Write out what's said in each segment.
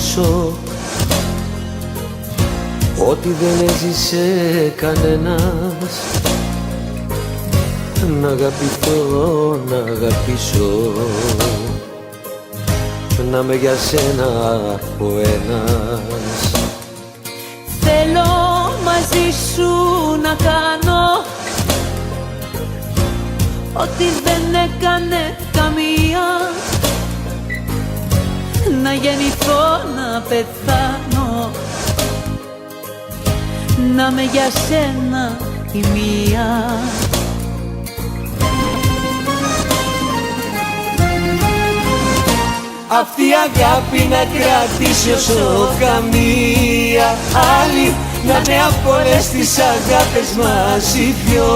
αγαπήσω ό,τι δεν έζησε κανένας. Να αγαπηθώ, να αγαπήσω, να είμαι για σένα ο ένας. Θέλω μαζί σου να κάνω ό,τι δεν έκανε καμία. Να γεννηθώ, να πεθάνω, να είμαι για σένα η μία. Αυτή η αγάπη να κρατήσει όσο καμία άλλη, να είναι από όλες τις αγάπες μας η πιο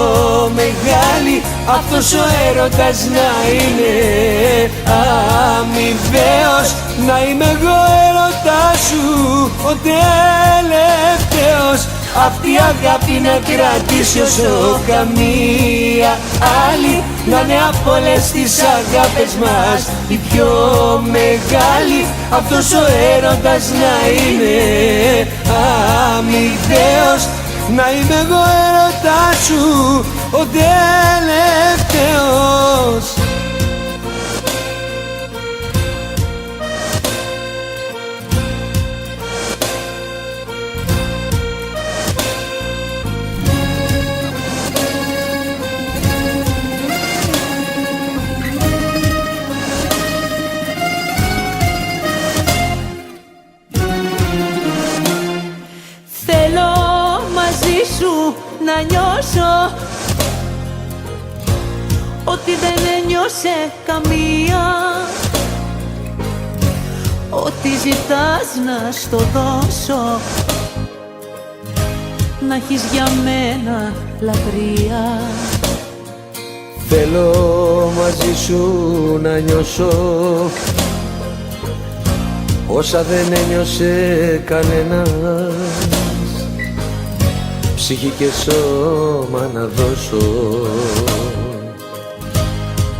μεγάλη. Αυτός ο έρωτας να είναι αμοιβαίος, να είμαι εγώ έρωτας σου ο τελευταίος. Αυτή η αγάπη να κρατήσει όσο καμία άλλη, να είναι από όλες τις αγάπες μας η πιο μεγάλη. Αυτός ο έρωτας να είναι αμοιβαίος, να είμαι εγώ έρωτας σου ο τελευταίος. Θέλω μαζί σου να νιώσω ό,τι δεν ένιωσε καμία. Ό,τι ζητάς να στο δώσω, να έχεις για μένα λατρεία. Θέλω μαζί σου να νιώσω όσα δεν ένιωσε κανένας. Ψυχή και σώμα να δώσω,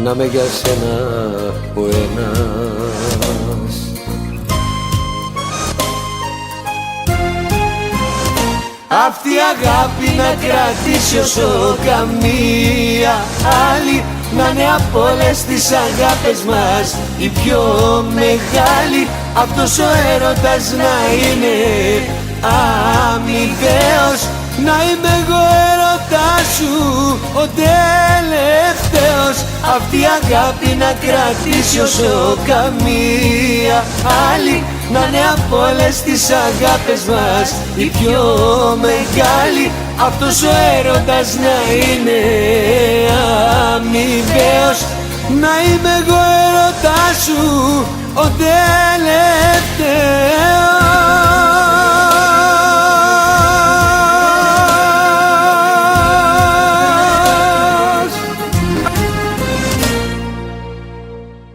να είμαι για σένα ο ένας. Αυτή η αγάπη να κρατήσει όσο καμία άλλη, να είναι από όλες τις αγάπες μας η πιο μεγάλη. Αυτός ο έρωτας να είναι αμοιβαίος, να είμαι εγώ έρωτας σου ο τελευταίος. Αυτή η αγάπη να κρατήσει όσο καμία άλλη, να είναι από όλες τις αγάπες μας η πιο μεγάλη. Αυτός ο έρωτας να είναι αμοιβαίος, να είμαι εγώ έρωτας σου ο τελευταίος.